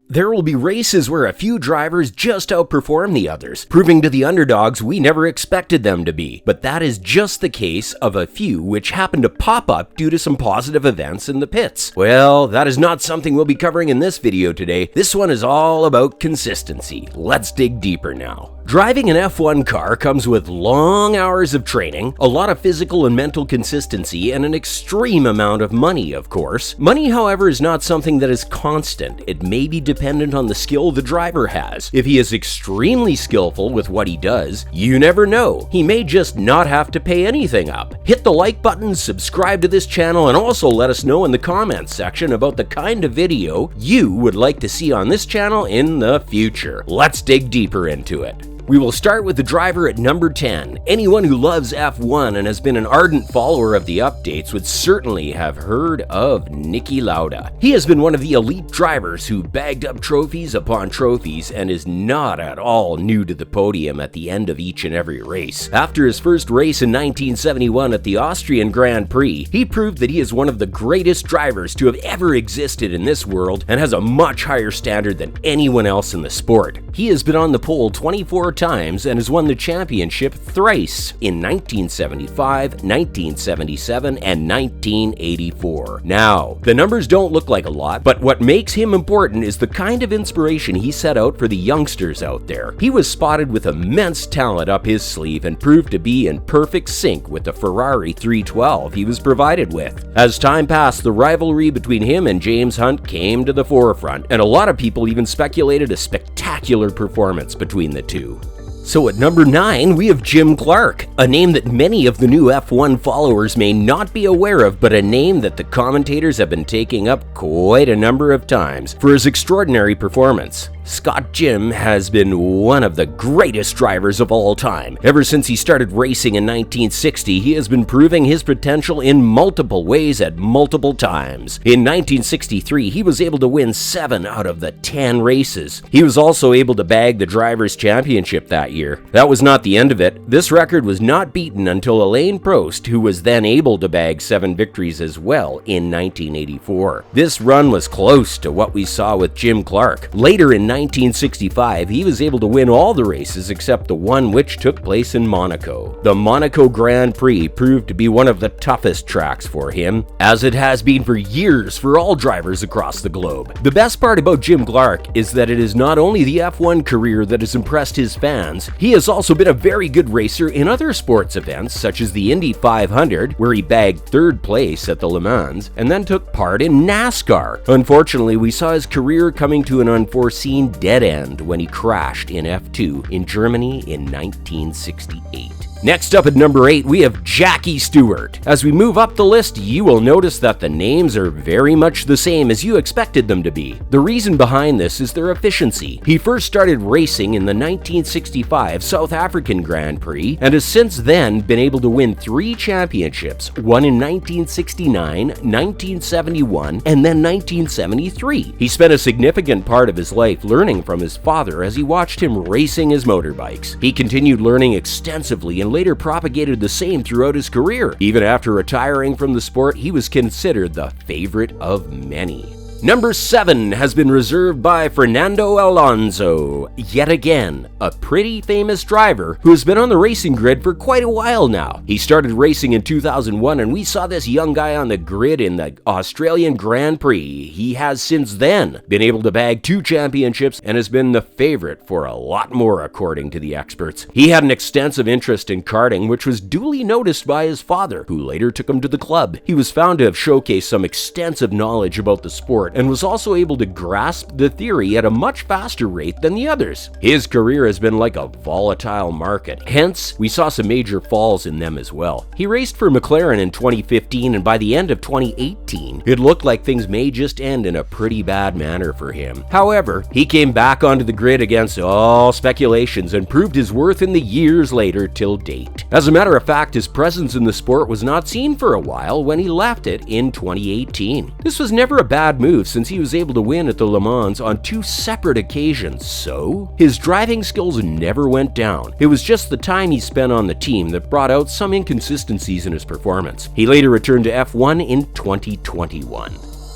There will be races where a few drivers just outperform the others, proving to the underdogs we never expected them to be. But that is just the case of a few which happen to pop up due to some positive events in the pits. Well, that is not something we'll be covering in this video today. This one is all about consistency. Let's dig deeper now. Driving an F1 car comes with long hours of training, a lot of physical and mental consistency, and an extreme amount of money, of course. Money, however, is not something that is constant. It may be dependent on the skill the driver has. If he is extremely skillful with what he does, you never know. He may just not have to pay anything up. Hit the like button, subscribe to this channel, and also let us know in the comments section about the kind of video you would like to see on this channel in the future. Let's dig deeper into it. We will start with the driver at number 10. Anyone who loves F1 and has been an ardent follower of the updates would certainly have heard of Niki Lauda. He has been one of the elite drivers who bagged up trophies upon trophies and is not at all new to the podium at the end of each and every race. After his first race in 1971 at the Austrian Grand Prix, he proved that he is one of the greatest drivers to have ever existed in this world and has a much higher standard than anyone else in the sport. He has been on the pole 24 times and has won the championship thrice in 1975, 1977, and 1984. Now, the numbers don't look like a lot, but what makes him important is the kind of inspiration he set out for the youngsters out there. He was spotted with immense talent up his sleeve and proved to be in perfect sync with the Ferrari 312 he was provided with. As time passed, the rivalry between him and James Hunt came to the forefront, and a lot of people even speculated a spectacular performance between the two. So at number 9, we have Jim Clark, a name that many of the new F1 followers may not be aware of, but a name that the commentators have been taking up quite a number of times for his extraordinary performance. Scott Jim has been one of the greatest drivers of all time. Ever since he started racing in 1960, he has been proving his potential in multiple ways at multiple times. In 1963, he was able to win 7 out of the 10 races. He was also able to bag the Drivers' Championship that year. That was not the end of it. This record was not beaten until Alain Prost, who was then able to bag 7 victories as well in 1984. This run was close to what we saw with Jim Clark. Later in 1965, he was able to win all the races except the one which took place in Monaco. The Monaco Grand Prix proved to be one of the toughest tracks for him, as it has been for years for all drivers across the globe. The best part about Jim Clark is that it is not only the F1 career that has impressed his fans, he has also been a very good racer in other sports events such as the Indy 500, where he bagged 3rd place at the Le Mans, and then took part in NASCAR. Unfortunately, we saw his career coming to an unforeseen dead end when he crashed in F2 in Germany in 1968. Next up at number 8, we have Jackie Stewart. As we move up the list, you will notice that the names are very much the same as you expected them to be. The reason behind this is their efficiency. He first started racing in the 1965 South African Grand Prix and has since then been able to win 3 championships, one in 1969, 1971, and then 1973. He spent a significant part of his life learning from his father as he watched him racing his motorbikes. He continued learning extensively and later propagated the same throughout his career. Even after retiring from the sport, he was considered the favorite of many. Number 7 has been reserved by Fernando Alonso. Yet again, a pretty famous driver who has been on the racing grid for quite a while now. He started racing in 2001 and we saw this young guy on the grid in the Australian Grand Prix. He has since then been able to bag 2 championships and has been the favorite for a lot more according to the experts. He had an extensive interest in karting, which was duly noticed by his father, who later took him to the club. He was found to have showcased some extensive knowledge about the sport and was also able to grasp the theory at a much faster rate than the others. His career has been like a volatile market, hence we saw some major falls in them as well. He raced for McLaren in 2015, and by the end of 2018, it looked like things may just end in a pretty bad manner for him. However, he came back onto the grid against all speculations and proved his worth in the years later till date. As a matter of fact, his presence in the sport was not seen for a while when he left it in 2018. This was never a bad move since he was able to win at the Le Mans on 2 separate occasions, so his driving skills never went down. It was just the time he spent on the team that brought out some inconsistencies in his performance. He later returned to F1 in 2021.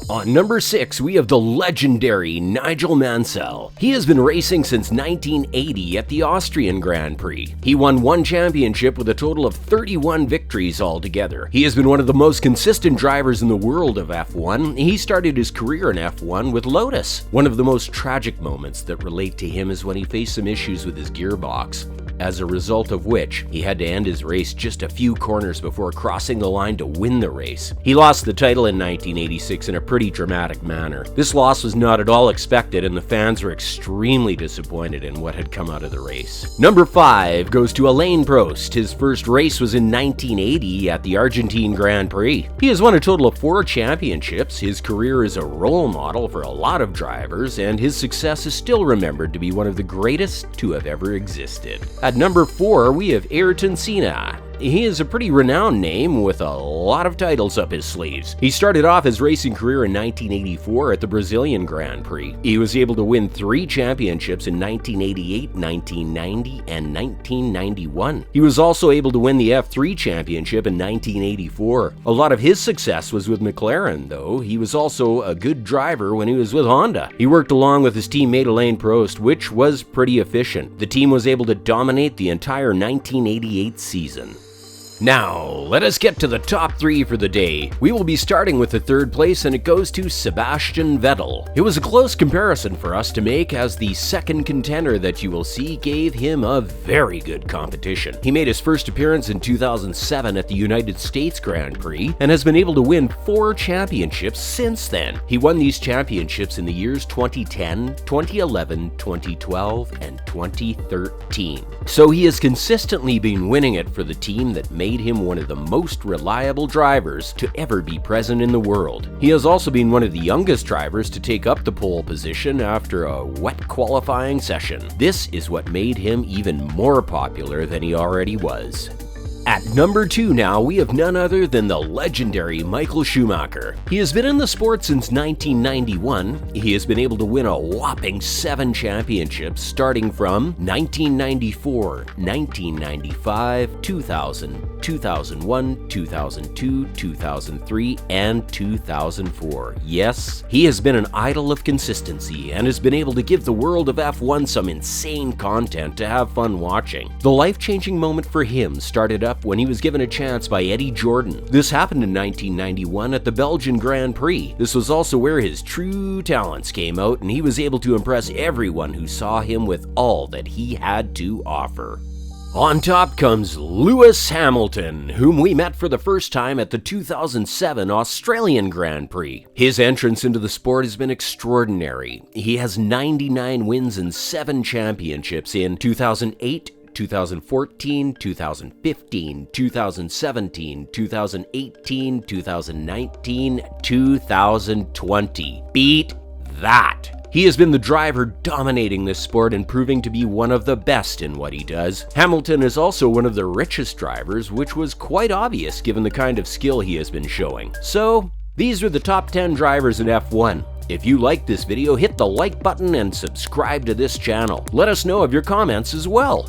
On number 6, we have the legendary Nigel Mansell. He has been racing since 1980 at the Austrian Grand Prix. He won 1 championship with a total of 31 victories altogether. He has been one of the most consistent drivers in the world of F1. He started his career in F1 with Lotus. One of the most tragic moments that relate to him is when he faced some issues with his gearbox, as a result of which he had to end his race just a few corners before crossing the line to win the race. He lost the title in 1986 in a pretty dramatic manner. This loss was not at all expected, and the fans were extremely disappointed in what had come out of the race. Number 5 goes to Alain Prost. His first race was in 1980 at the Argentine Grand Prix. He has won a total of 4 championships. His career is a role model for a lot of drivers, and his success is still remembered to be one of the greatest to have ever existed. At number 4, we have Ayrton Senna. He is a pretty renowned name with a lot of titles up his sleeves. He started off his racing career in 1984 at the Brazilian Grand Prix. He was able to win 3 championships in 1988, 1990, and 1991. He was also able to win the F3 championship in 1984. A lot of his success was with McLaren, though. He was also a good driver when he was with Honda. He worked along with his teammate Alain Prost, which was pretty efficient. The team was able to dominate the entire 1988 season. Now, let us get to the top 3 for the day. We will be starting with the 3rd place, and it goes to Sebastian Vettel. It was a close comparison for us to make, as the second contender that you will see gave him a very good competition. He made his first appearance in 2007 at the United States Grand Prix and has been able to win 4 championships since then. He won these championships in the years 2010, 2011, 2012, and 2013. So he has consistently been winning it for the team that made him one of the most reliable drivers to ever be present in the world. He has also been one of the youngest drivers to take up the pole position after a wet qualifying session. This is what made him even more popular than he already was. At number 2 now, we have none other than the legendary Michael Schumacher. He has been in the sport since 1991. He has been able to win a whopping 7 championships, starting from 1994, 1995, 2000, 2001, 2002, 2003, and 2004. Yes, he has been an idol of consistency and has been able to give the world of F1 some insane content to have fun watching. The life-changing moment for him started up when he was given a chance by Eddie Jordan. This happened in 1991 at the Belgian Grand Prix. This was also where his true talents came out, and he was able to impress everyone who saw him with all that he had to offer. On top comes Lewis Hamilton, whom we met for the first time at the 2007 Australian Grand Prix. His entrance into the sport has been extraordinary. He has 99 wins and 7 championships in 2008, 2014, 2015, 2017, 2018, 2019, 2020. Beat that! He has been the driver dominating this sport and proving to be one of the best in what he does. Hamilton is also one of the richest drivers, which was quite obvious given the kind of skill he has been showing. So, these are the top 10 drivers in F1. If you liked this video, hit the like button and subscribe to this channel. Let us know of your comments as well.